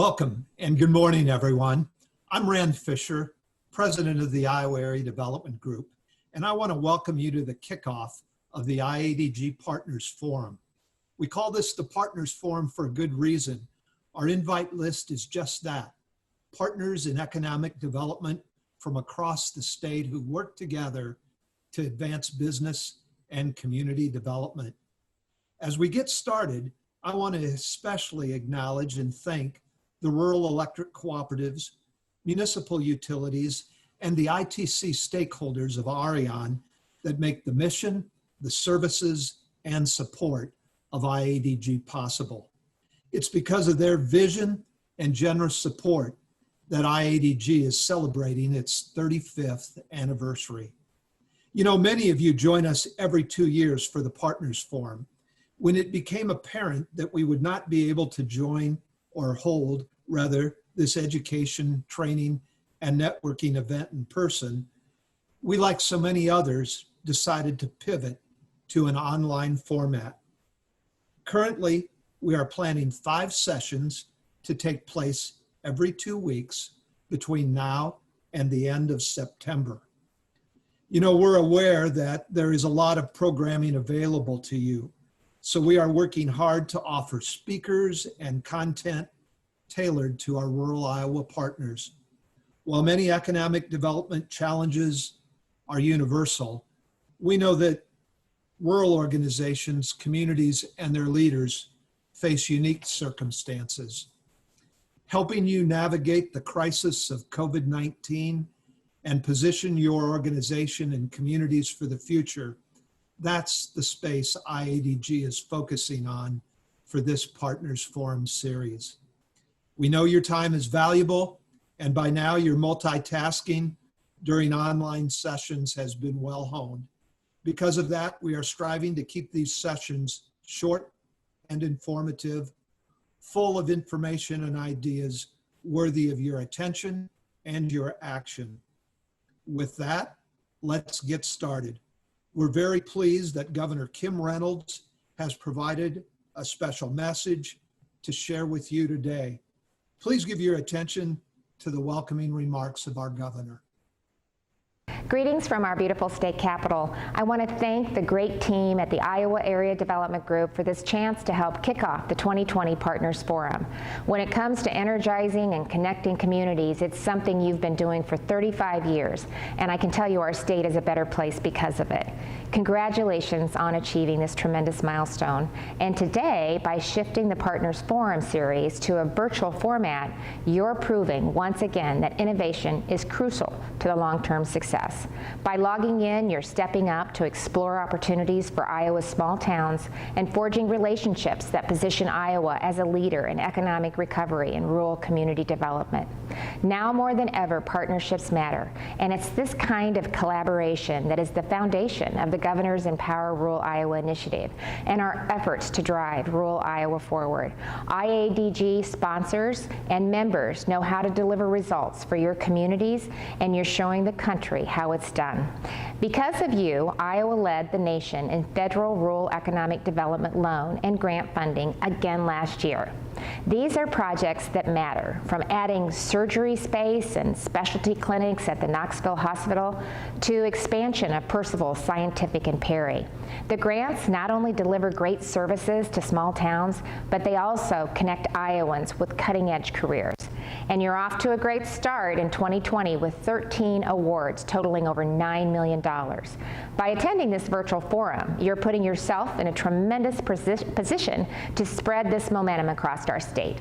Welcome and good morning, everyone. I'm Rand Fisher, President of the Iowa Area Development Group, and I want to welcome you to the kickoff of the IADG Partners Forum. We call this the Partners Forum for a good reason. Our invite list is just that, partners in economic development from across the state who work together to advance business and community development. As we get started, I want to especially acknowledge and thank the rural electric cooperatives, municipal utilities, and the ITC stakeholders of Arion that make the mission, the services, and support of IADG possible. It's because of their vision and generous support that IADG is celebrating its 35th anniversary. You know, many of you join us every 2 years for the Partners Forum. When it became apparent that we would not be able to join or hold, rather, this education, training, and networking event in person, we, like so many others, decided to pivot to an online format. Currently, we are planning 5 sessions to take place every 2 weeks between now and the end of September. You know, we're aware that there is a lot of programming available to you, so we are working hard to offer speakers and content tailored to our rural Iowa partners. While many economic development challenges are universal, we know that rural organizations, communities, and their leaders face unique circumstances. Helping you navigate the crisis of COVID-19 and position your organization and communities for the future, that's the space IADG is focusing on for this Partners Forum series. We know your time is valuable, and by now your multitasking during online sessions has been well honed. Because of that, we are striving to keep these sessions short and informative, full of information and ideas worthy of your attention and your action. With that, let's get started. We're very pleased that Governor Kim Reynolds has provided a special message to share with you today. Please give your attention to the welcoming remarks of our governor. Greetings from our beautiful state capital. I want to thank the great team at the Iowa Area Development Group for this chance to help kick off the 2020 Partners Forum. When it comes to energizing and connecting communities, it's something you've been doing for 35 years, and I can tell you our state is a better place because of it. Congratulations on achieving this tremendous milestone. And today, by shifting the Partners Forum series to a virtual format, you're proving once again that innovation is crucial to the long-term success. By logging in, you're stepping up to explore opportunities for Iowa's small towns and forging relationships that position Iowa as a leader in economic recovery and rural community development. Now more than ever, partnerships matter, and it's this kind of collaboration that is the foundation of the Governor's Empower Rural Iowa initiative and our efforts to drive rural Iowa forward. IADG sponsors and members know how to deliver results for your communities, and you're showing the country how it's done. Because of you, Iowa led the nation in federal rural economic development loan and grant funding again last year. These are projects that matter, from adding surgery space and specialty clinics at the Knoxville Hospital to expansion of Percival Scientific in Perry. The grants not only deliver great services to small towns, but they also connect Iowans with cutting-edge careers. And you're off to a great start in 2020 with 13 awards totaling over $9 million. By attending this virtual forum, you're putting yourself in a tremendous position to spread this momentum across our state.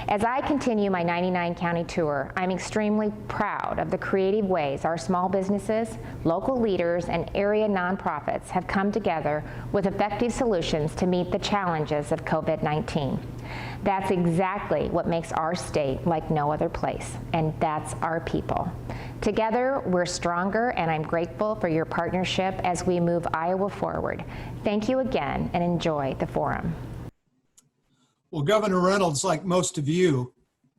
As I continue my 99-county tour, I'm extremely proud of the creative ways our small businesses, local leaders, and area nonprofits have come together with effective solutions to meet the challenges of COVID-19. That's exactly what makes our state like no other place, and that's our people. Together, we're stronger, and I'm grateful for your partnership as we move Iowa forward. Thank you again, and enjoy the forum. Well, Governor Reynolds, like most of you,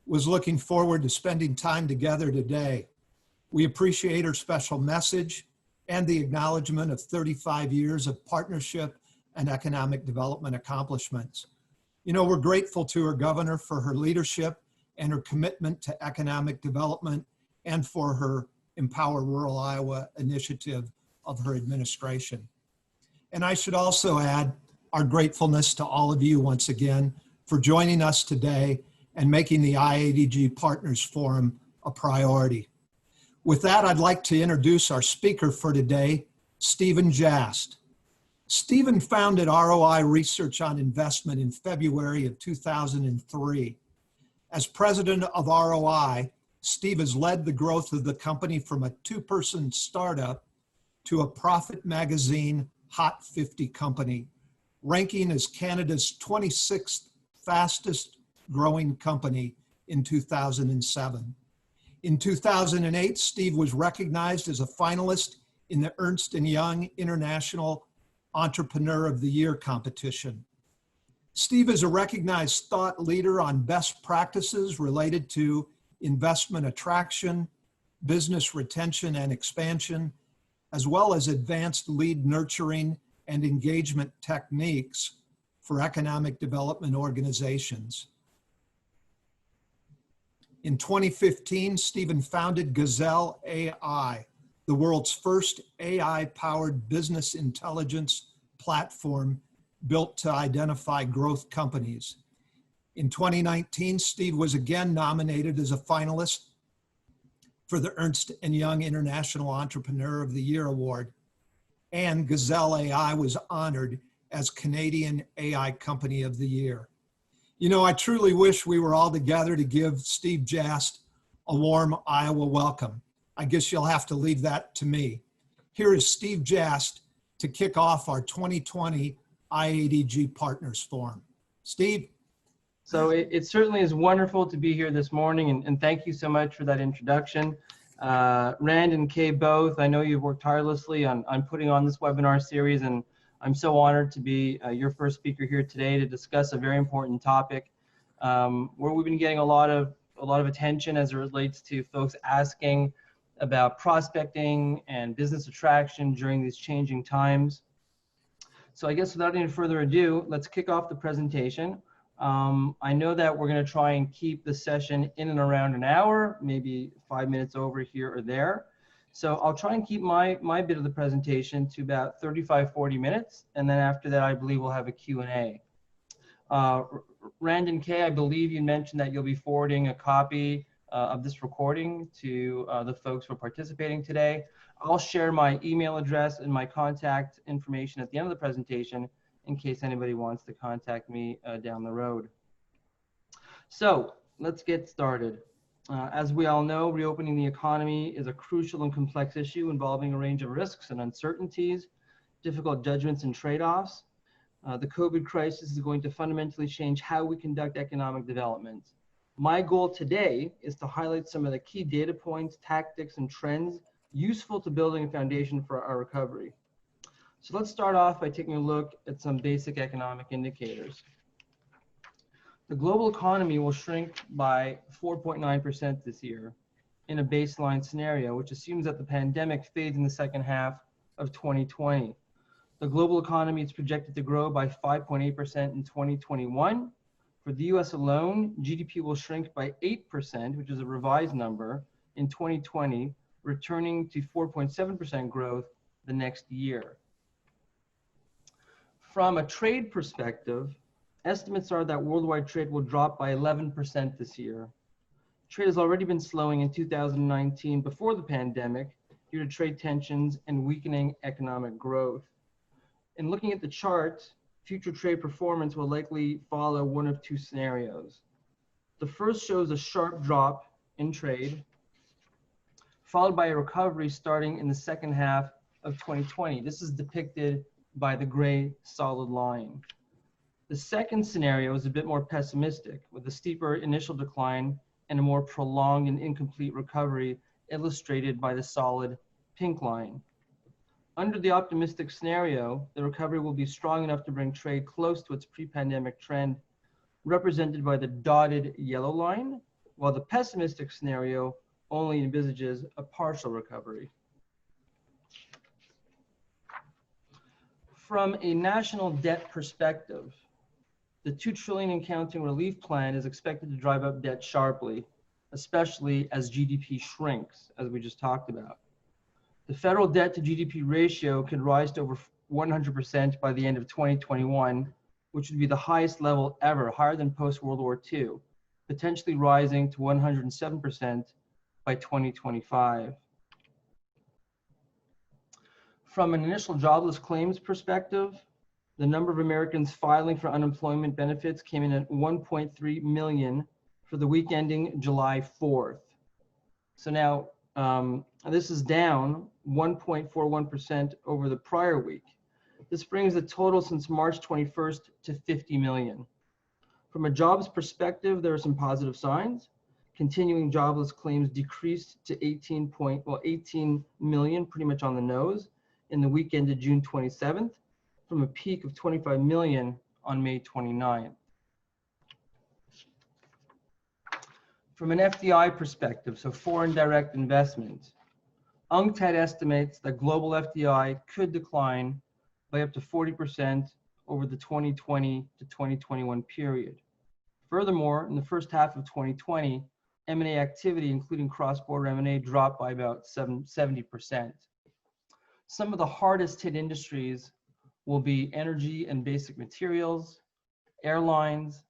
was looking forward to spending time together today. We appreciate her special message and the acknowledgement of 35 years of partnership and economic development accomplishments. You know, we're grateful to our governor for her leadership and her commitment to economic development and for her Empower Rural Iowa initiative of her administration. And I should also add our gratefulness to all of you once again for joining us today and making the IADG Partners Forum a priority. With that, I'd like to introduce our speaker for today, Stephen Jast. Stephen founded ROI Research on Investment in February of 2003. As president of ROI, Steve has led the growth of the company from a two-person startup to a Profit Magazine Hot 50 company, ranking as Canada's 26th fastest growing company in 2007. In 2008, Steve was recognized as a finalist in the Ernst & Young International Entrepreneur of the Year competition. Steve is a recognized thought leader on best practices related to investment attraction, business retention and expansion, as well as advanced lead nurturing and engagement techniques for economic development organizations. In 2015, Stephen founded Gazelle AI, the world's first AI-powered business intelligence platform built to identify growth companies. In 2019, Steve was again nominated as a finalist for the Ernst & Young International Entrepreneur of the Year Award, and Gazelle AI was honored as Canadian AI Company of the Year. You know, I truly wish we were all together to give Steve Jast a warm Iowa welcome. I guess you'll have to leave that to me. Here is Steve Jast to kick off our 2020 IADG Partners Forum. Steve? So it certainly is wonderful to be here this morning, and thank you so much for that introduction. Rand and Kay both, I know you've worked tirelessly on putting on this webinar series, and I'm so honored to be your first speaker here today to discuss a very important topic where we've been getting a lot of attention as it relates to folks asking about prospecting and business attraction during these changing times. So I guess without any further ado, let's kick off the presentation. I know that we're going to try and keep the session in and around an hour, maybe 5 minutes over here or there. So I'll try and keep my bit of the presentation to about 35, 40 minutes. And then after that, I believe we'll have a Q&A. Rand and Kay, I believe you mentioned that you'll be forwarding a copy of this recording to the folks who are participating today. I'll share my email address and my contact information at the end of the presentation in case anybody wants to contact me down the road. So let's get started. As we all know, reopening the economy is a crucial and complex issue involving a range of risks and uncertainties, difficult judgments and trade-offs. The COVID crisis is going to fundamentally change how we conduct economic development. My goal today is to highlight some of the key data points, tactics, and trends useful to building a foundation for our recovery. So let's start off by taking a look at some basic economic indicators. The global economy will shrink by 4.9% this year in a baseline scenario, which assumes that the pandemic fades in the second half of 2020. The global economy is projected to grow by 5.8% in 2021. For the US alone, GDP will shrink by 8%, which is a revised number, in 2020, returning to 4.7% growth the next year. From a trade perspective, estimates are that worldwide trade will drop by 11% this year. Trade has already been slowing in 2019 before the pandemic due to trade tensions and weakening economic growth. In looking at the chart, future trade performance will likely follow one of two scenarios. The first shows a sharp drop in trade, followed by a recovery starting in the second half of 2020. This is depicted by the gray solid line. The second scenario is a bit more pessimistic, with a steeper initial decline and a more prolonged and incomplete recovery, illustrated by the solid pink line. Under the optimistic scenario, the recovery will be strong enough to bring trade close to its pre-pandemic trend, represented by the dotted yellow line, while the pessimistic scenario only envisages a partial recovery. From a national debt perspective, The $2 trillion in counting relief plan is expected to drive up debt sharply, especially as GDP shrinks, as we just talked about. The federal debt to GDP ratio could rise to over 100% by the end of 2021, which would be the highest level ever, higher than post-World War II, potentially rising to 107% by 2025. From an initial jobless claims perspective, the number of Americans filing for unemployment benefits came in at 1.3 million for the week ending July 4th. So now this is down 1.41% over the prior week. This brings the total since March 21st to 50 million. From a jobs perspective, there are some positive signs. Continuing jobless claims decreased to 18 million, pretty much on the nose, in the week ended June 27th, from a peak of 25 million on May 29th. From an FDI perspective, so foreign direct investment, UNCTAD estimates that global FDI could decline by up to 40% over the 2020 to 2021 period. Furthermore, in the first half of 2020, M&A activity, including cross-border M&A, dropped by about 70%. Some of the hardest hit industries will be energy and basic materials, airlines,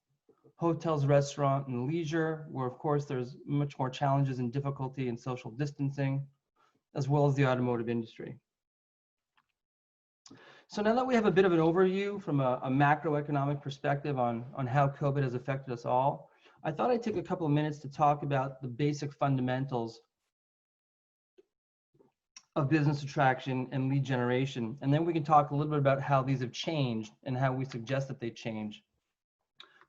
hotels, restaurant, and leisure, where of course there's much more challenges and difficulty in social distancing, as well as the automotive industry. So now that we have a bit of an overview from a macroeconomic perspective on how COVID has affected us all, I thought I'd take a couple of minutes to talk about the basic fundamentals of business attraction and lead generation. And then we can talk a little bit about how these have changed and how we suggest that they change.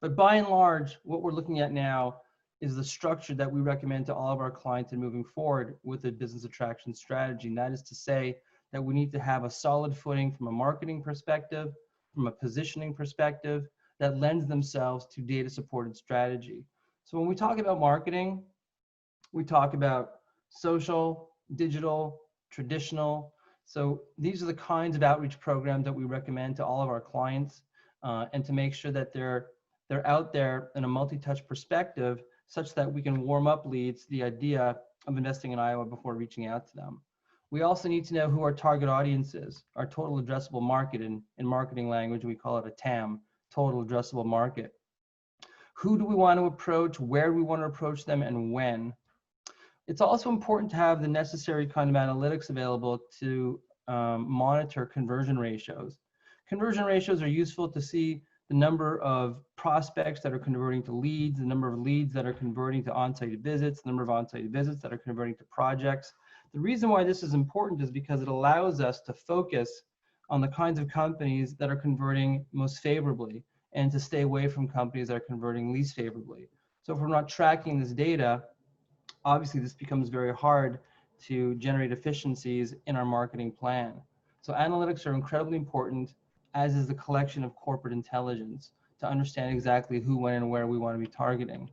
But by and large, what we're looking at now is the structure that we recommend to all of our clients in moving forward with a business attraction strategy. And that is to say that we need to have a solid footing from a marketing perspective, from a positioning perspective, that lends themselves to data supported strategy. So when we talk about marketing, we talk about social, digital, traditional. So these are the kinds of outreach programs that we recommend to all of our clients, and to make sure that they're out there in a multi-touch perspective such that we can warm up leads to the idea of investing in Iowa before reaching out to them. We also need to know who our target audience is, our total addressable market. In marketing language, we call it a TAM, total addressable market. Who do we want to approach, where do we want to approach them, and when? It's also important to have the necessary kind of analytics available to monitor conversion ratios. Conversion ratios are useful to see the number of prospects that are converting to leads, the number of leads that are converting to on-site visits, the number of on-site visits that are converting to projects. The reason why this is important is because it allows us to focus on the kinds of companies that are converting most favorably and to stay away from companies that are converting least favorably. So if we're not tracking this data, obviously this becomes very hard to generate efficiencies in our marketing plan. So analytics are incredibly important, as is the collection of corporate intelligence to understand exactly who, when, and where we want to be targeting.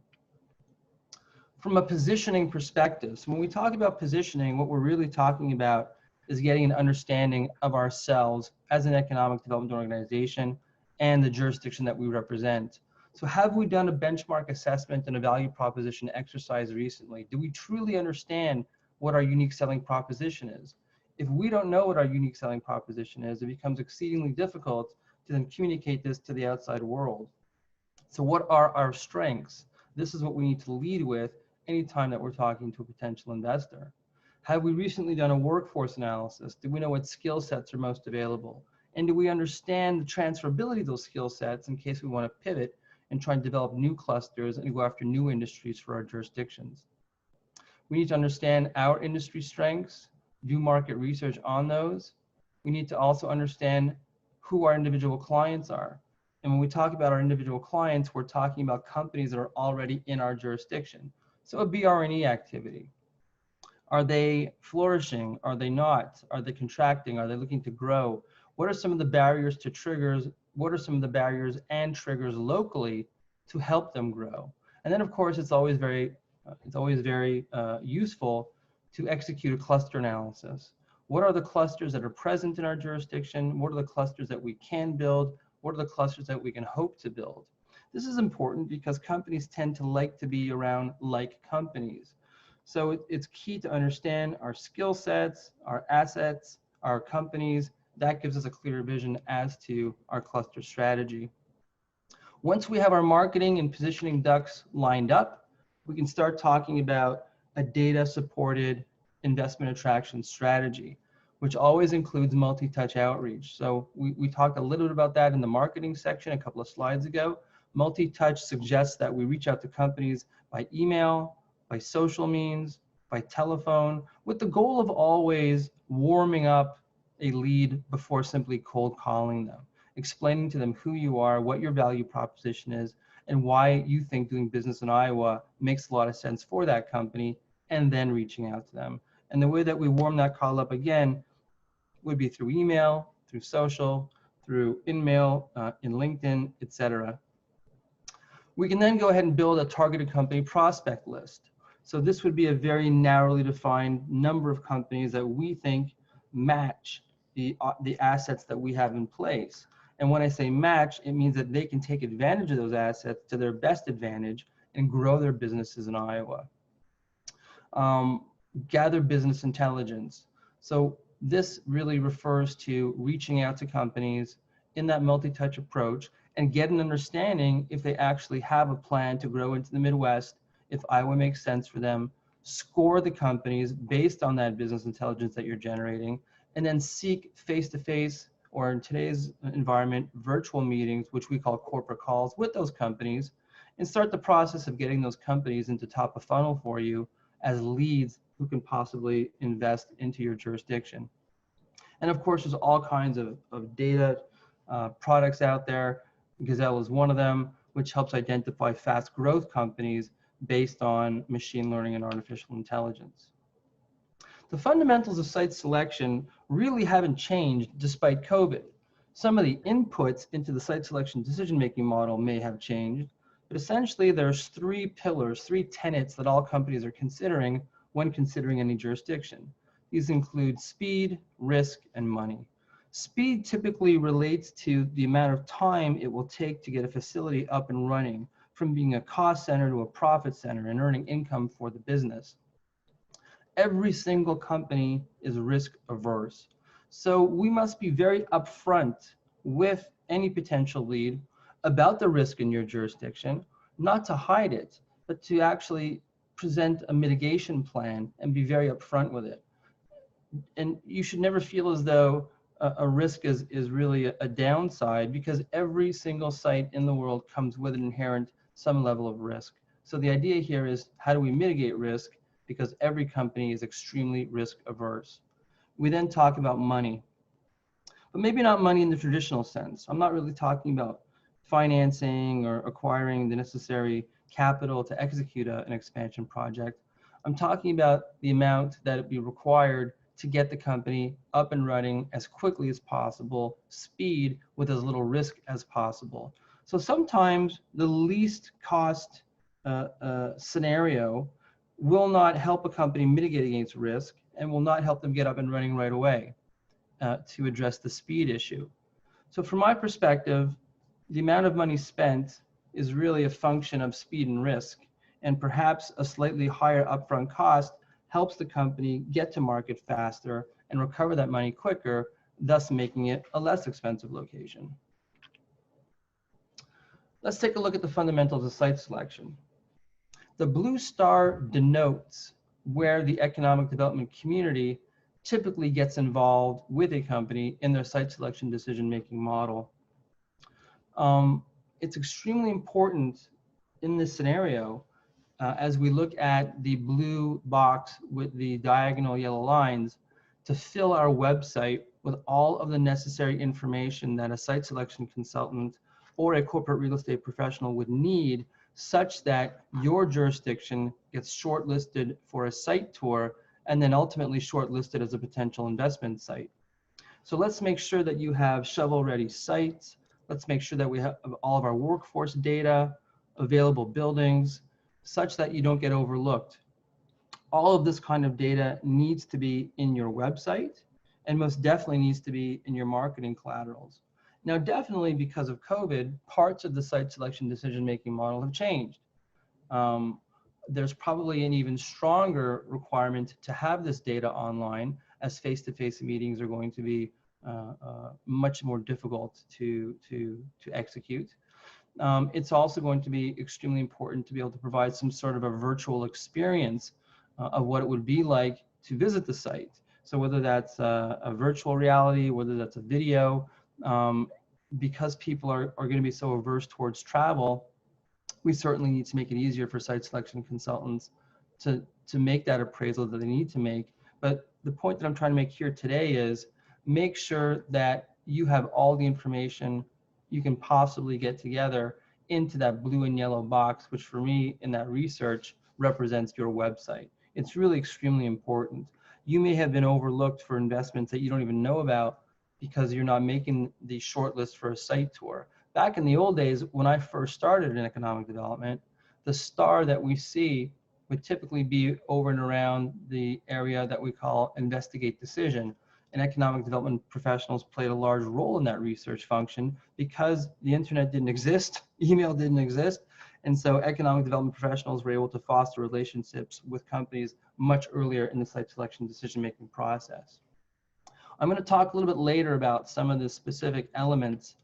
From a positioning perspective, so when we talk about positioning, what we're really talking about is getting an understanding of ourselves as an economic development organization and the jurisdiction that we represent. So have we done a benchmark assessment and a value proposition exercise recently? Do we truly understand what our unique selling proposition is? If we don't know what our unique selling proposition is, it becomes exceedingly difficult to then communicate this to the outside world. So what are our strengths? This is what we need to lead with anytime that we're talking to a potential investor. Have we recently done a workforce analysis? Do we know what skill sets are most available? And do we understand the transferability of those skill sets in case we want to pivot and try and develop new clusters and go after new industries for our jurisdictions? We need to understand our industry strengths, do market research on those. We need to also understand who our individual clients are. And when we talk about our individual clients, we're talking about companies that are already in our jurisdiction. So a BR&E activity. Are they flourishing? Are they not? Are they contracting? Are they looking to grow? What are some of the barriers to triggers? What are some of the barriers and triggers locally to help them grow? And then of course, it's always very useful to execute a cluster analysis. What are the clusters that are present in our jurisdiction? What are the clusters that we can build? What are the clusters that we can hope to build? This is important because companies tend to like to be around like companies. So it's key to understand our skill sets, our assets, our companies. That gives us a clear vision as to our cluster strategy. Once we have our marketing and positioning ducks lined up, we can start talking about a data-supported investment attraction strategy, which always includes multi-touch outreach. So we talked a little bit about that in the marketing section a couple of slides ago. Multi-touch suggests that we reach out to companies by email, by social means, by telephone, with the goal of always warming up a lead before simply cold calling them, explaining to them who you are, what your value proposition is, and why you think doing business in Iowa makes a lot of sense for that company, and then reaching out to them. And the way that we warm that call up again would be through email, through social, through in-mail, in LinkedIn, etc. We can then go ahead and build a targeted company prospect list. So this would be a very narrowly defined number of companies that we think match the assets that we have in place. And when I say match, it means that they can take advantage of those assets to their best advantage and grow their businesses in Iowa. Gather business intelligence. So this really refers to reaching out to companies in that multi-touch approach and get an understanding if they actually have a plan to grow into the Midwest, if Iowa makes sense for them, score the companies based on that business intelligence that you're generating, and then seek face-to-face, or in today's environment, virtual meetings, which we call corporate calls, with those companies, and start the process of getting those companies into top of funnel for you as leads who can possibly invest into your jurisdiction. And of course, there's all kinds of data products out there. Gazelle is one of them, which helps identify fast growth companies based on machine learning and artificial intelligence. The fundamentals of site selection really haven't changed despite COVID. Some of the inputs into the site selection decision-making model may have changed, but essentially there's three pillars, three tenets that all companies are considering when considering any jurisdiction. These include speed, risk, and money. Speed typically relates to the amount of time it will take to get a facility up and running, from being a cost center to a profit center and earning income for the business. Every single company is risk averse. So we must be very upfront with any potential lead about the risk in your jurisdiction, not to hide it, but to actually present a mitigation plan and be very upfront with it. And you should never feel as though a risk is really a downside, because every single site in the world comes with an inherent some level of risk. So the idea here is, how do we mitigate risk? Because every company is extremely risk averse. We then talk about money, but maybe not money in the traditional sense. I'm not really talking about financing or acquiring the necessary capital to execute an expansion project. I'm talking about the amount that would be required to get the company up and running as quickly as possible, speed with as little risk as possible. So sometimes the least cost scenario will not help a company mitigate against risk and will not help them get up and running right away to address the speed issue. So from my perspective, the amount of money spent is really a function of speed and risk, and perhaps a slightly higher upfront cost helps the company get to market faster and recover that money quicker, thus making it a less expensive location. Let's take a look at the fundamentals of site selection. The blue star denotes where the economic development community typically gets involved with a company in their site selection decision-making model. It's extremely important in this scenario, as we look at the blue box with the diagonal yellow lines, to fill our website with all of the necessary information that a site selection consultant or a corporate real estate professional would need, such that your jurisdiction gets shortlisted for a site tour and then ultimately shortlisted as a potential investment site. So let's make sure that you have shovel-ready sites. Let's make sure that we have all of our workforce data, available buildings, such that you don't get overlooked. All of this kind of data needs to be in your website, and most definitely needs to be in your marketing collaterals. Now, definitely because of COVID, parts of the site selection decision-making model have changed. There's probably an even stronger requirement to have this data online, as face-to-face meetings are going to be much more difficult to execute. It's also going to be extremely important to be able to provide some sort of a virtual experience of what it would be like to visit the site. So whether that's a virtual reality, whether that's a video, because people are going to be so averse towards travel, we certainly need to make it easier for site selection consultants to make that appraisal that they need to make. But the point that I'm trying to make here today is make sure that you have all the information you can possibly get together into that blue and yellow box, which for me in that research represents your website. It's really extremely important. You may have been overlooked for investments that you don't even know about because you're not making the short list for a site tour. Back in the old days, when I first started in economic development, the star that we see would typically be over and around the area that we call investigate decision. And economic development professionals played a large role in that research function because the internet didn't exist, email didn't exist. And so economic development professionals were able to foster relationships with companies much earlier in the site selection decision-making process. I'm going to talk a little bit later about some of the specific elements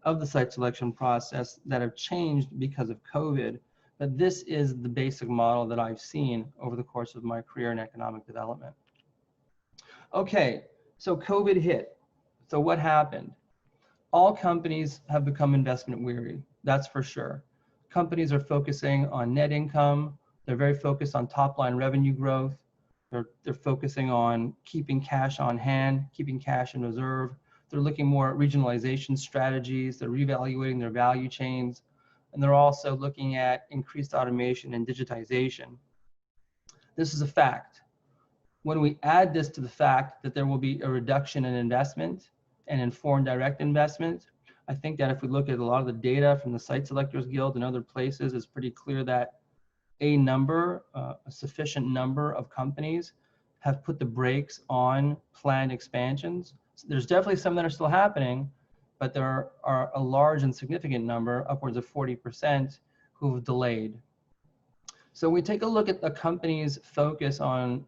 of the site selection process that have changed because of COVID, but this is the basic model that I've seen over the course of my career in economic development. Okay, so COVID hit. So what happened? All companies have become investment weary, that's for sure. Companies are focusing on net income. They're very focused on top line revenue growth. They're focusing on keeping cash on hand, keeping cash in reserve. They're looking more at regionalization strategies. They're reevaluating their value chains. And they're also looking at increased automation and digitization. This is a fact. When we add this to the fact that there will be a reduction in investment and in foreign direct investment, I think that if we look at a lot of the data from the Site Selectors Guild and other places, it's pretty clear that a sufficient number of companies have put the brakes on planned expansions. So there's definitely some that are still happening, but there are a large and significant number, upwards of 40%, who have delayed. So we take a look at the company's focus on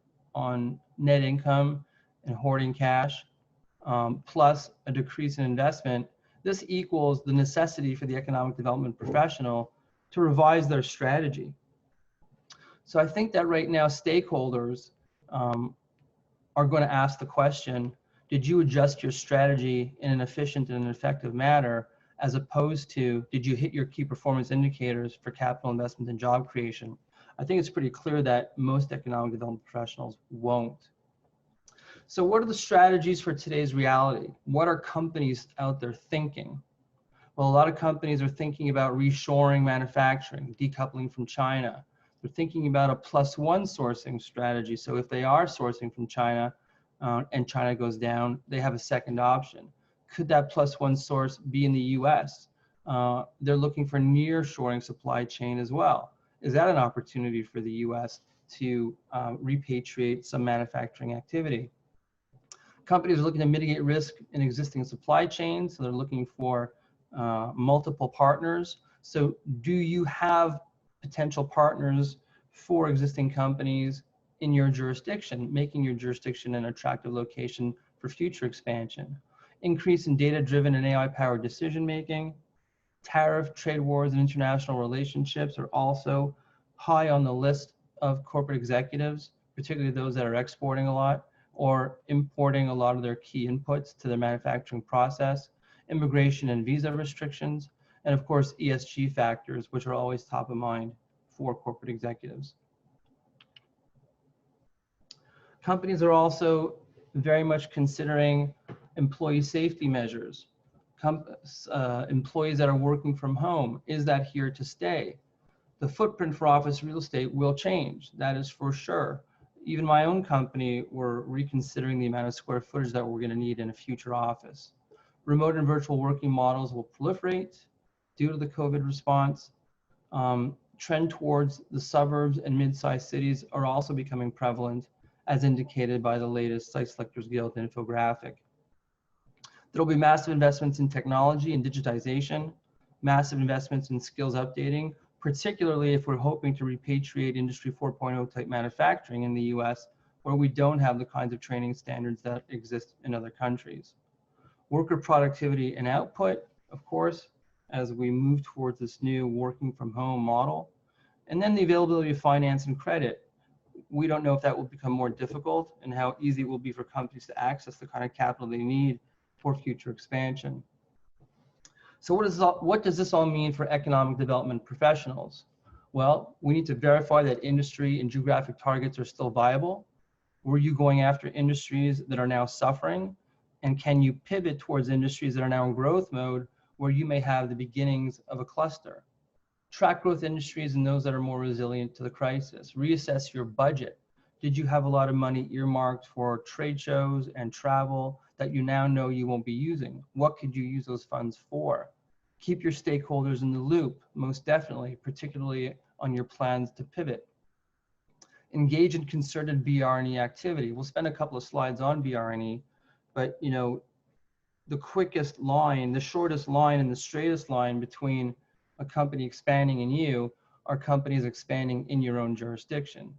net income and hoarding cash, plus a decrease in investment. This equals the necessity for the economic development professional to revise their strategy. So I think that right now stakeholders are going to ask the question, did you adjust your strategy in an efficient and an effective manner, as opposed to did you hit your key performance indicators for capital investment and job creation? I think it's pretty clear that most economic development professionals won't. So what are the strategies for today's reality? What are companies out there thinking? Well, a lot of companies are thinking about reshoring manufacturing, decoupling from China. They're thinking about a +1 sourcing strategy. So if they are sourcing from China and China goes down, they have a second option. Could that +1 source be in the US? They're looking for near-shoring supply chain as well. Is that an opportunity for the US to repatriate some manufacturing activity? Companies are looking to mitigate risk in existing supply chains, so they're looking for multiple partners. So do you have potential partners for existing companies in your jurisdiction, making your jurisdiction an attractive location for future expansion? Increase in data-driven and AI-powered decision-making. Tariff, trade wars, and international relationships are also high on the list of corporate executives, particularly those that are exporting a lot or importing a lot of their key inputs to their manufacturing process. Immigration and visa restrictions, and of course, ESG factors, which are always top of mind for corporate executives. Companies are also very much considering employee safety measures. Employees that are working from home, is that here to stay? The footprint for office real estate will change, that is for sure. Even my own company, we're reconsidering the amount of square footage that we're going to need in a future office. Remote and virtual working models will proliferate due to the COVID response. Trend towards the suburbs and mid-sized cities are also becoming prevalent, as indicated by the latest Site Selectors Guild infographic. There will be massive investments in technology and digitization, massive investments in skills updating, particularly if we're hoping to repatriate Industry 4.0 type manufacturing in the US, where we don't have the kinds of training standards that exist in other countries. Worker productivity and output, of course, as we move towards this new working from home model. And then the availability of finance and credit. We don't know if that will become more difficult and how easy it will be for companies to access the kind of capital they need for future expansion. So what does this all mean for economic development professionals? Well, we need to verify that industry and geographic targets are still viable. Were you going after industries that are now suffering? And can you pivot towards industries that are now in growth mode where you may have the beginnings of a cluster? Track growth industries and those that are more resilient to the crisis. Reassess your budget. Did you have a lot of money earmarked for trade shows and travel that you now know you won't be using? What could you use those funds for? Keep your stakeholders in the loop, most definitely, particularly on your plans to pivot. Engage in concerted BR&E activity. We'll spend a couple of slides on BR&E, but you know, the quickest line, the shortest line, and the straightest line between a company expanding and you are companies expanding in your own jurisdiction.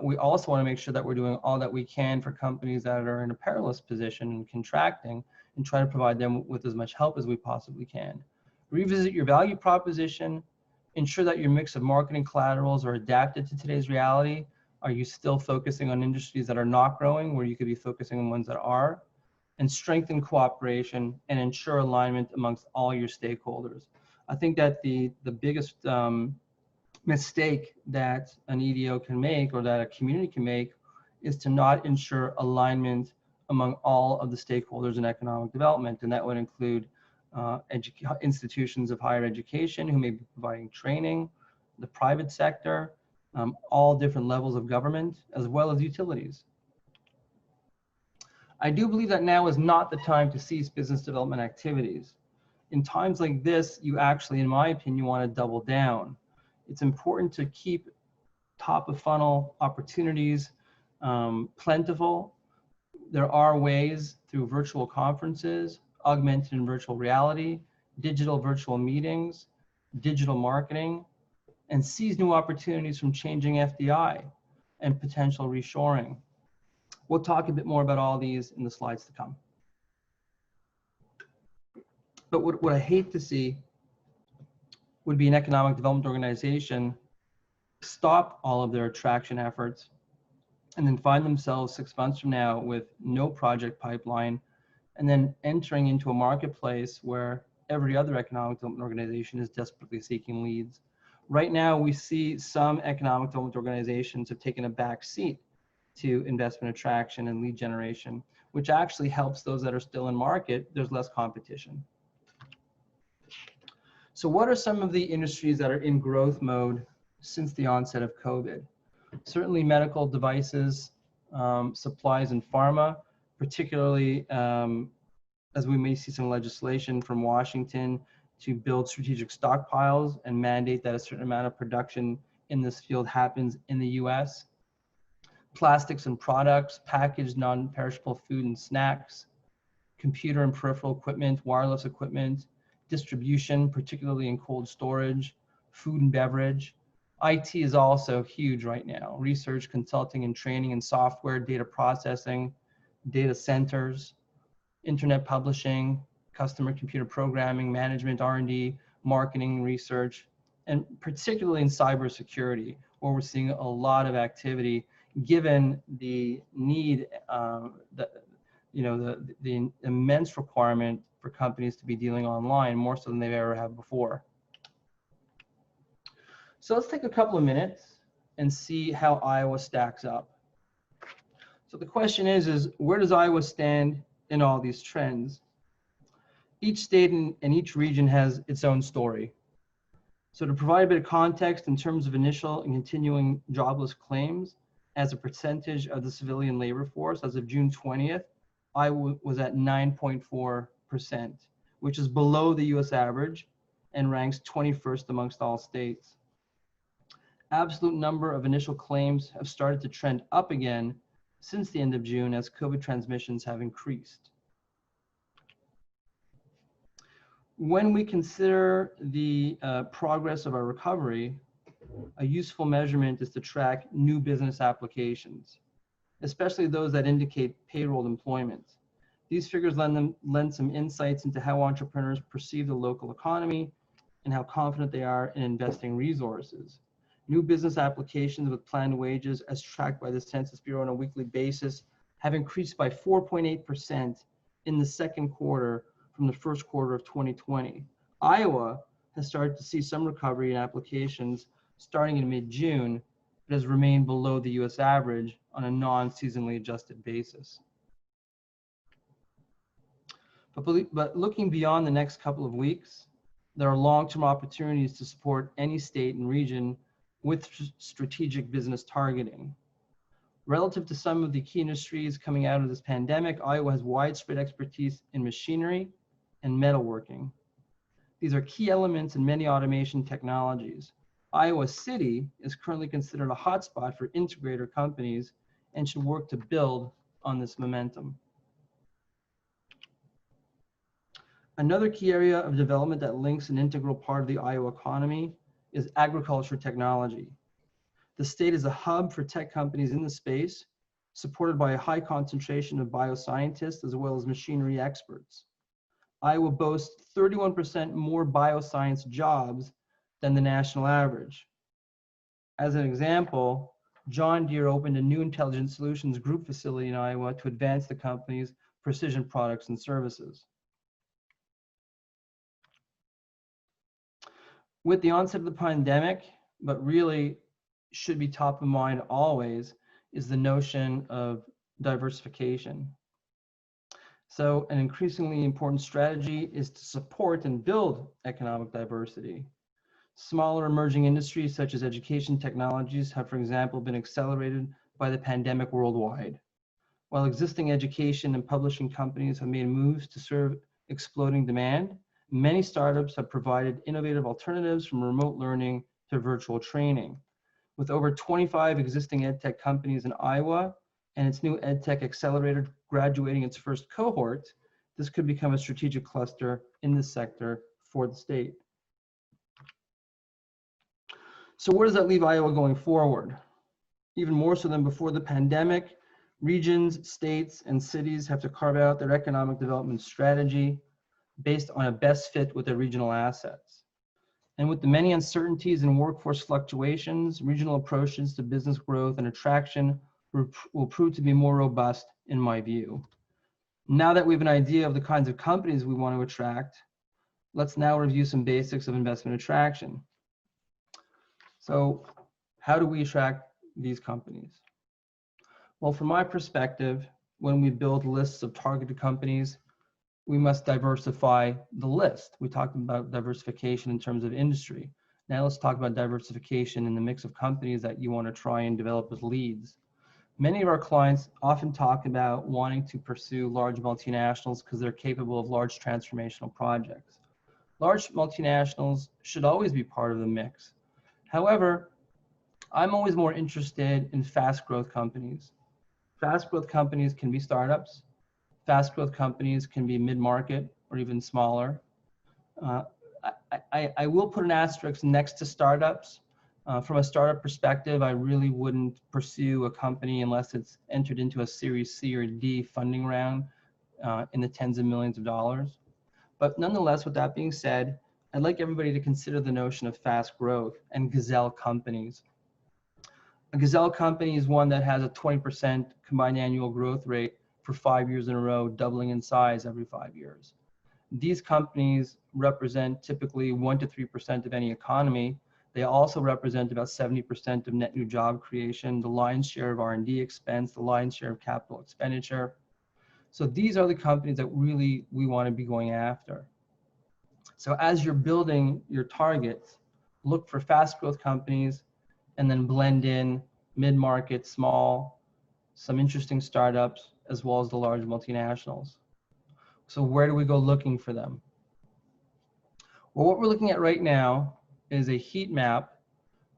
We also want to make sure that we're doing all that we can for companies that are in a perilous position and contracting, and try to provide them with as much help as we possibly can. Revisit your value proposition. Ensure that your mix of marketing collaterals are adapted to today's reality. Are you still focusing on industries that are not growing, where you could be focusing on ones that are? And strengthen cooperation and ensure alignment amongst all your stakeholders. I think that the biggest mistake that an EDO can make, or that a community can make, is to not ensure alignment among all of the stakeholders in economic development. And that would include institutions of higher education who may be providing training, the private sector, all different levels of government, as well as utilities. I do believe that now is not the time to cease business development activities. In times like this, you actually, in my opinion, want to double down. It's important to keep top of funnel opportunities plentiful. There are ways through virtual conferences, augmented and virtual reality, digital virtual meetings, digital marketing, and seize new opportunities from changing FDI and potential reshoring. We'll talk a bit more about all these in the slides to come. But what I hate to see would be an economic development organization stop all of their attraction efforts and then find themselves 6 months from now with no project pipeline, and then entering into a marketplace where every other economic development organization is desperately seeking leads. Right now, we see some economic development organizations have taken a back seat to investment attraction and lead generation, which actually helps those that are still in market. There's less competition. So what are some of the industries that are in growth mode since the onset of COVID? Certainly medical devices, supplies and pharma, particularly as we may see some legislation from Washington to build strategic stockpiles and mandate that a certain amount of production in this field happens in the US. Plastics and products, packaged non-perishable food and snacks, computer and peripheral equipment, wireless equipment, distribution, particularly in cold storage, food and beverage. IT is also huge right now. Research, consulting and training and software, data processing, data centers, internet publishing, customer computer programming, management, R&D, marketing, research, and particularly in cybersecurity, where we're seeing a lot of activity given the need, the immense requirement for companies to be dealing online more so than they've ever have before. So let's take a couple of minutes and see how Iowa stacks up. So the question is where does Iowa stand in all these trends? Each state and each region has its own story. So to provide a bit of context in terms of initial and continuing jobless claims as a percentage of the civilian labor force, as of June 20th, Iowa was at 9.4%, which is below the US average and ranks 21st amongst all states. Absolute number of initial claims have started to trend up again since the end of June as COVID transmissions have increased. When we consider the progress of our recovery, a useful measurement is to track new business applications, especially those that indicate payroll employment. These figures lend some insights into how entrepreneurs perceive the local economy and how confident they are in investing resources. New business applications with planned wages, as tracked by the Census Bureau on a weekly basis, have increased by 4.8% in the second quarter from the first quarter of 2020. Iowa has started to see some recovery in applications starting in mid-June, but has remained below the US average on a non-seasonally adjusted basis. But looking beyond the next couple of weeks, there are long-term opportunities to support any state and region with strategic business targeting. Relative to some of the key industries coming out of this pandemic, Iowa has widespread expertise in machinery and metalworking. These are key elements in many automation technologies. Iowa City is currently considered a hotspot for integrator companies and should work to build on this momentum. Another key area of development that links an integral part of the Iowa economy is agriculture technology. The state is a hub for tech companies in the space, supported by a high concentration of bioscientists as well as machinery experts. Iowa boasts 31% more bioscience jobs than the national average. As an example, John Deere opened a new Intelligent Solutions Group facility in Iowa to advance the company's precision products and services. With the onset of the pandemic, but really should be top of mind always, is the notion of diversification. So an increasingly important strategy is to support and build economic diversity. Smaller emerging industries such as education technologies have, for example, been accelerated by the pandemic worldwide. While existing education and publishing companies have made moves to serve exploding demand, many startups have provided innovative alternatives from remote learning to virtual training. With over 25 existing EdTech companies in Iowa and its new EdTech accelerator graduating its first cohort, this could become a strategic cluster in this sector for the state. So where does that leave Iowa going forward? Even more so than before the pandemic, regions, states, and cities have to carve out their economic development strategy based on a best fit with their regional assets. And with the many uncertainties and workforce fluctuations, regional approaches to business growth and attraction will prove to be more robust in my view. Now that we have an idea of the kinds of companies we want to attract, let's now review some basics of investment attraction. So how do we attract these companies? Well, from my perspective, when we build lists of targeted companies, we must diversify the list. We talked about diversification in terms of industry. Now let's talk about diversification in the mix of companies that you want to try and develop as leads. Many of our clients often talk about wanting to pursue large multinationals because they're capable of large transformational projects. Large multinationals should always be part of the mix. However, I'm always more interested in fast growth companies. Fast growth companies can be startups. Fast growth companies can be mid-market or even smaller. I will put an asterisk next to startups. From a startup perspective, I really wouldn't pursue a company unless it's entered into a Series C or D funding round in the tens of millions of dollars. But nonetheless, with that being said, I'd like everybody to consider the notion of fast growth and gazelle companies. A gazelle company is one that has a 20% combined annual growth rate for 5 years in a row, doubling in size every 5 years. These companies represent typically 1 to 3% of any economy. They also represent about 70% of net new job creation, the lion's share of R&D expense, the lion's share of capital expenditure. So these are the companies that really we want to be going after. So as you're building your targets, look for fast growth companies and then blend in mid-market, small, some interesting startups, as well as the large multinationals. So where do we go looking for them? Well, what we're looking at right now is a heat map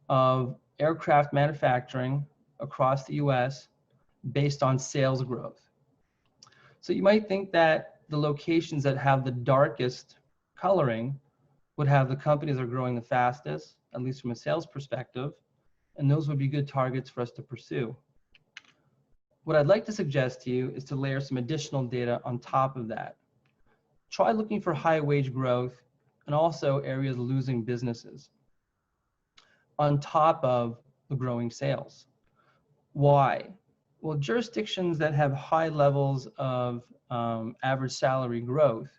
of aircraft manufacturing across the US based on sales growth. So you might think that the locations that have the darkest coloring would have the companies that are growing the fastest, at least from a sales perspective, and those would be good targets for us to pursue. What I'd like to suggest to you is to layer some additional data on top of that. Try looking for high wage growth and also areas losing businesses on top of the growing sales. Why? Well, jurisdictions that have high levels of average salary growth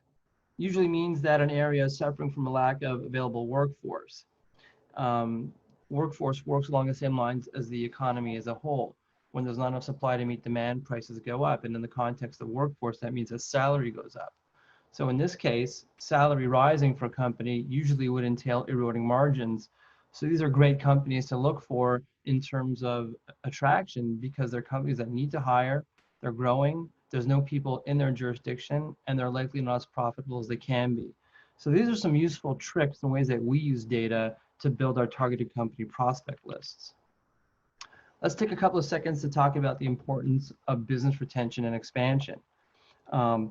usually means that an area is suffering from a lack of available workforce. Workforce works along the same lines as the economy as a whole. When there's not enough supply to meet demand, prices go up. And in the context of workforce, that means that salary goes up. So in this case, salary rising for a company usually would entail eroding margins. So these are great companies to look for in terms of attraction because they're companies that need to hire, they're growing, there's no people in their jurisdiction, and they're likely not as profitable as they can be. So these are some useful tricks and ways that we use data to build our targeted company prospect lists. Let's take a couple of seconds to talk about the importance of business retention and expansion.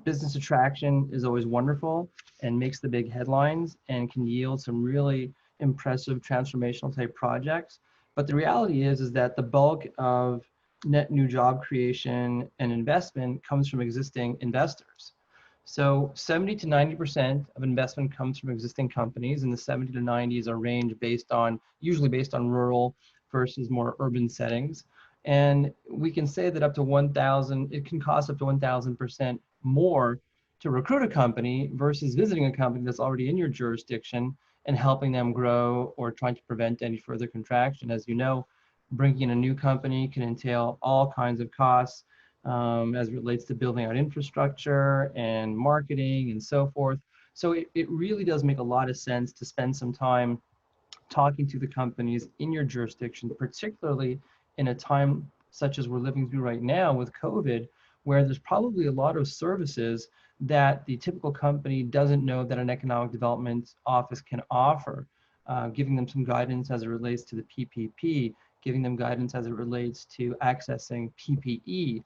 Business attraction is always wonderful and makes the big headlines and can yield some really impressive transformational type projects. But the reality is that the bulk of net new job creation and investment comes from existing investors. So 70 to 90% of investment comes from existing companies, and the 70 to 90 is a range usually based on rural versus more urban settings. And we can say that up to 1,000, it can cost up to 1,000% more to recruit a company versus visiting a company that's already in your jurisdiction and helping them grow or trying to prevent any further contraction. As you know, bringing in a new company can entail all kinds of costs as it relates to building out infrastructure and marketing and so forth. So it really does make a lot of sense to spend some time talking to the companies in your jurisdiction, particularly in a time such as we're living through right now with COVID, where there's probably a lot of services that the typical company doesn't know that an economic development office can offer, giving them some guidance as it relates to the PPP, giving them guidance as it relates to accessing PPE,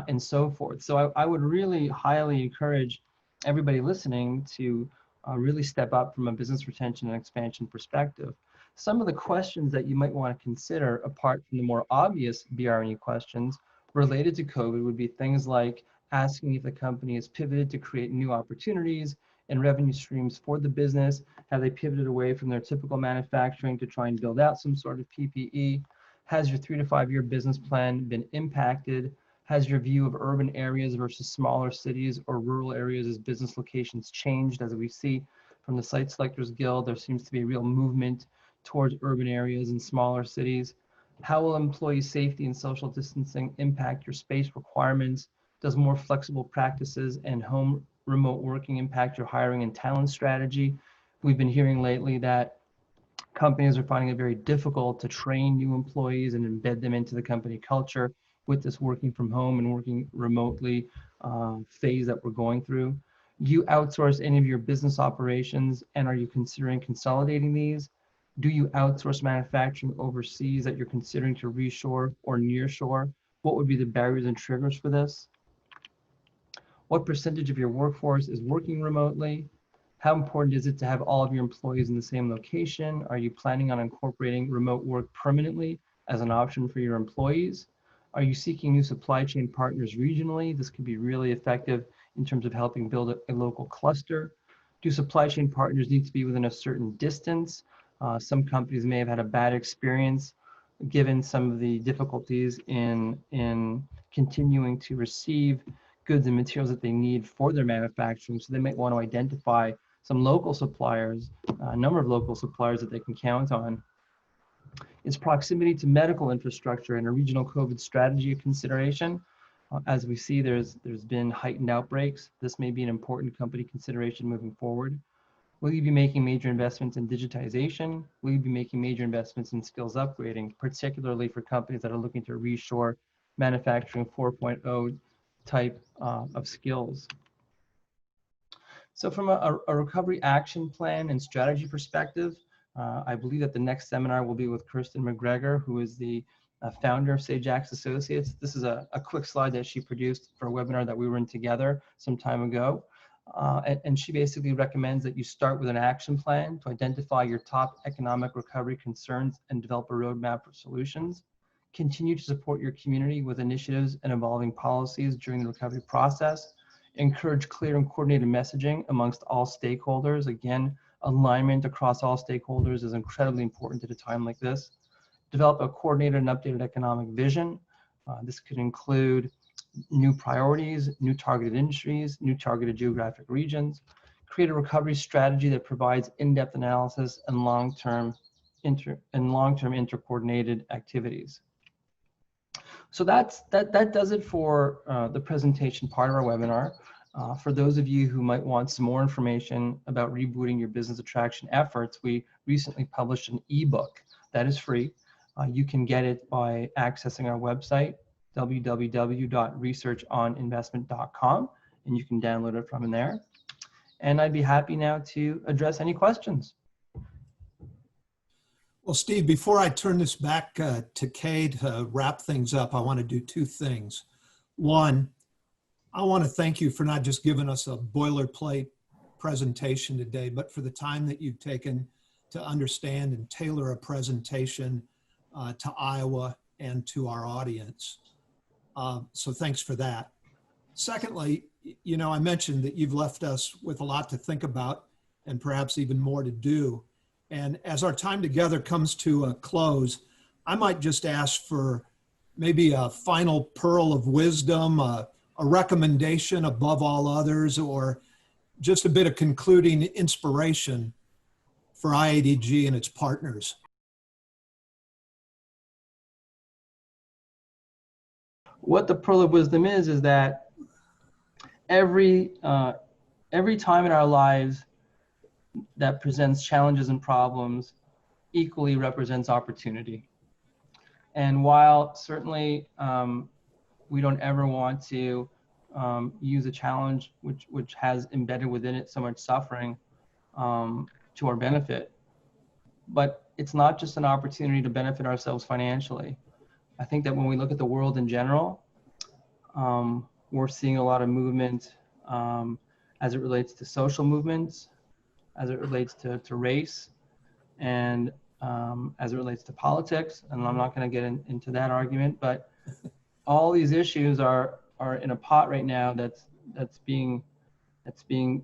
and so forth. So I would really highly encourage everybody listening to really step up from a business retention and expansion perspective. Some of the questions that you might want to consider, apart from the more obvious BRE questions related to COVID, would be things like asking if the company has pivoted to create new opportunities and revenue streams for the business. Have they pivoted away from their typical manufacturing to try and build out some sort of PPE? Has your 3 to 5 year business plan been impacted? Has your view of urban areas versus smaller cities or rural areas as business locations changed? As we see from the Site Selectors Guild, there seems to be a real movement towards urban areas and smaller cities. How will employee safety and social distancing impact your space requirements? Does more flexible practices and home remote working impact your hiring and talent strategy? We've been hearing lately that companies are finding it very difficult to train new employees and embed them into the company culture with this working from home and working remotely phase that we're going through. Do you outsource any of your business operations, and are you considering consolidating these? Do you outsource manufacturing overseas that you're considering to reshore or nearshore? What would be the barriers and triggers for this? What percentage of your workforce is working remotely? How important is it to have all of your employees in the same location? Are you planning on incorporating remote work permanently as an option for your employees? Are you seeking new supply chain partners regionally? This could be really effective in terms of helping build a local cluster. Do supply chain partners need to be within a certain distance? Some companies may have had a bad experience given some of the difficulties in continuing to receive goods and materials that they need for their manufacturing. So they might want to identify some local suppliers, a number of local suppliers that they can count on. Is proximity to medical infrastructure and a regional COVID strategy a consideration? As we see, there's been heightened outbreaks. This may be an important company consideration moving forward. Will you be making major investments in digitization? Will you be making major investments in skills upgrading, particularly for companies that are looking to reshore manufacturing 4.0 type of skills? So from a recovery action plan and strategy perspective, I believe that the next seminar will be with Kirsten McGregor, who is the founder of Sage-Axe Associates. This is a quick slide that she produced for a webinar that we were in together some time ago. And she basically recommends that you start with an action plan to identify your top economic recovery concerns and develop a roadmap for solutions. Continue to support your community with initiatives and evolving policies during the recovery process. Encourage clear and coordinated messaging amongst all stakeholders. Again, alignment across all stakeholders is incredibly important at a time like this. Develop a coordinated and updated economic vision. This could include new priorities, new targeted industries, new targeted geographic regions. Create a recovery strategy that provides in-depth analysis and long-term intercoordinated activities. So that does it for the presentation part of our webinar. For those of you who might want some more information about rebooting your business attraction efforts, we recently published an ebook that is free. You can get it by accessing our website, www.researchoninvestment.com, and you can download it from in there. And I'd be happy now to address any questions. Well, Steve, before I turn this back to Kay to wrap things up, I want to do two things. One, I want to thank you for not just giving us a boilerplate presentation today, but for the time that you've taken to understand and tailor a presentation to Iowa and to our audience. So thanks for that. Secondly, you know, I mentioned that you've left us with a lot to think about and perhaps even more to do. And as our time together comes to a close, I might just ask for maybe a final pearl of wisdom, a recommendation above all others, or just a bit of concluding inspiration for IADG and its partners. What the pearl of wisdom is that every time in our lives that presents challenges and problems equally represents opportunity. And while certainly we don't ever want to use a challenge which has embedded within it so much suffering to our benefit, but it's not just an opportunity to benefit ourselves financially. I think that when we look at the world in general, we're seeing a lot of movement as it relates to social movements, as it relates to race, and as it relates to politics. And I'm not going to get into that argument, but all these issues are in a pot right now that's being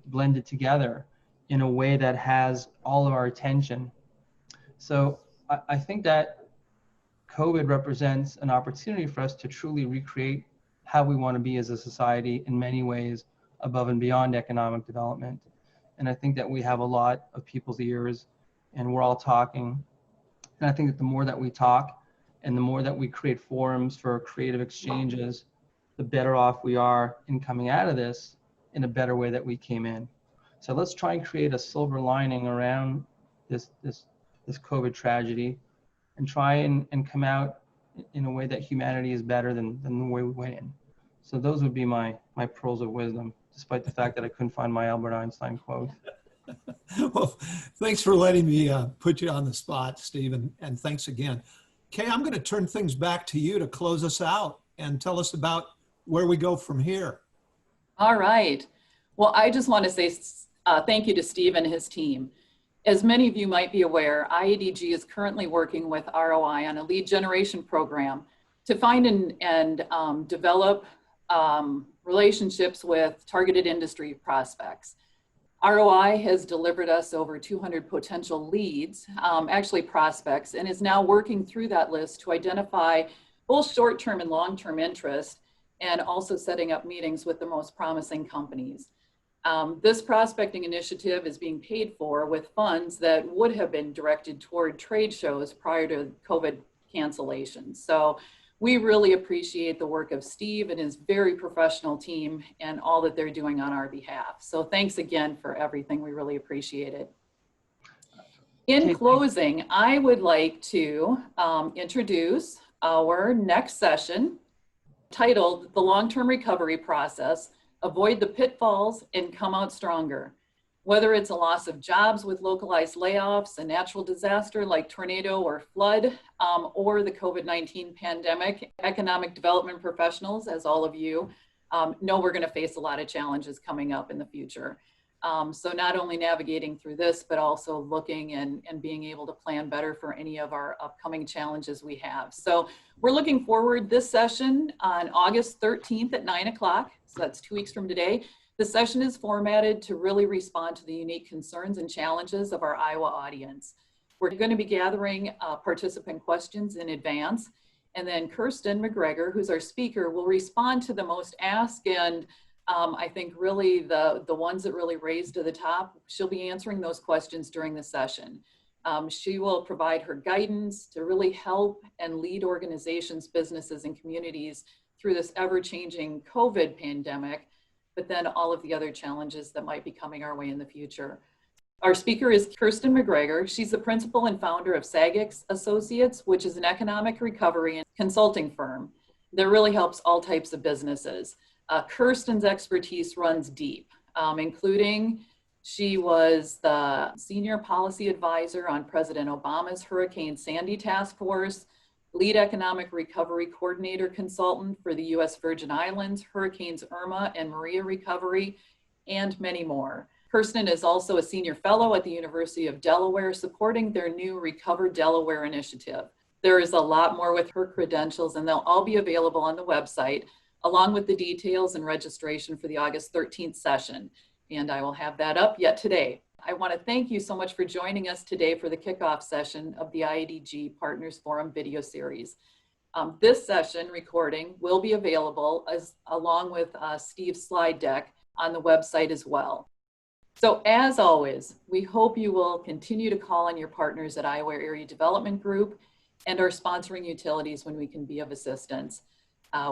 blended together in a way that has all of our attention. So I think that COVID represents an opportunity for us to truly recreate how we want to be as a society in many ways above and beyond economic development. And I think that we have a lot of people's ears and we're all talking. And I think that the more that we talk and the more that we create forums for creative exchanges, the better off we are in coming out of this in a better way that we came in. So let's try and create a silver lining around this COVID tragedy and try and come out in a way that humanity is better than the way we went in. So those would be my pearls of wisdom, despite the fact that I couldn't find my Albert Einstein quote. Well, thanks for letting me put you on the spot, Steve, and thanks again. Kay, I'm going to turn things back to you to close us out and tell us about where we go from here. All right. Well, I just want to say thank you to Steve and his team. As many of you might be aware, IADG is currently working with ROI on a lead generation program to find and develop relationships with targeted industry prospects. ROI has delivered us over 200 potential leads, actually prospects, and is now working through that list to identify both short-term and long-term interest, and also setting up meetings with the most promising companies. This prospecting initiative is being paid for with funds that would have been directed toward trade shows prior to COVID cancellations. So we really appreciate the work of Steve and his very professional team and all that they're doing on our behalf. So thanks again for everything. We really appreciate it. In closing, I would like to introduce our next session titled The Long-Term Recovery Process, Avoid the Pitfalls and Come Out Stronger. Whether it's a loss of jobs with localized layoffs, a natural disaster like tornado or flood, or the COVID-19 pandemic, economic development professionals, as all of you, know we're going to face a lot of challenges coming up in the future. So not only navigating through this, but also looking and being able to plan better for any of our upcoming challenges we have. So we're looking forward this session on August 13th at 9 o'clock. So that's 2 weeks from today. The session is formatted to really respond to the unique concerns and challenges of our Iowa audience. We're going to be gathering participant questions in advance, and then Kirsten McGregor, who's our speaker, will respond to the most asked and I think really the ones that really raised to the top. She'll be answering those questions during the session. She will provide her guidance to really help and lead organizations, businesses, and communities through this ever-changing COVID pandemic, but then all of the other challenges that might be coming our way in the future. Our speaker is Kirsten McGregor. She's the principal and founder of Sagix Associates, which is an economic recovery and consulting firm that really helps all types of businesses. Kirsten's expertise runs deep, including she was the senior policy advisor on President Obama's Hurricane Sandy task force, lead economic recovery coordinator consultant for the U.S. Virgin Islands, Hurricanes Irma and Maria recovery, and many more. Kirsten is also a senior fellow at the University of Delaware, supporting their new Recover Delaware initiative. There is a lot more with her credentials, and they'll all be available on the website, along with the details and registration for the August 13th session. And I will have that up yet today. I want to thank you so much for joining us today for the kickoff session of the IADG Partners Forum video series. This session recording will be available along with Steve's slide deck on the website as well. So as always, we hope you will continue to call on your partners at Iowa Area Development Group and our sponsoring utilities when we can be of assistance.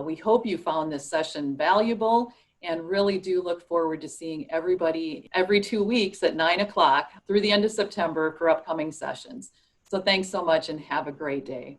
We hope you found this session valuable and really do look forward to seeing everybody every 2 weeks at 9 o'clock through the end of September for upcoming sessions. So thanks so much and have a great day.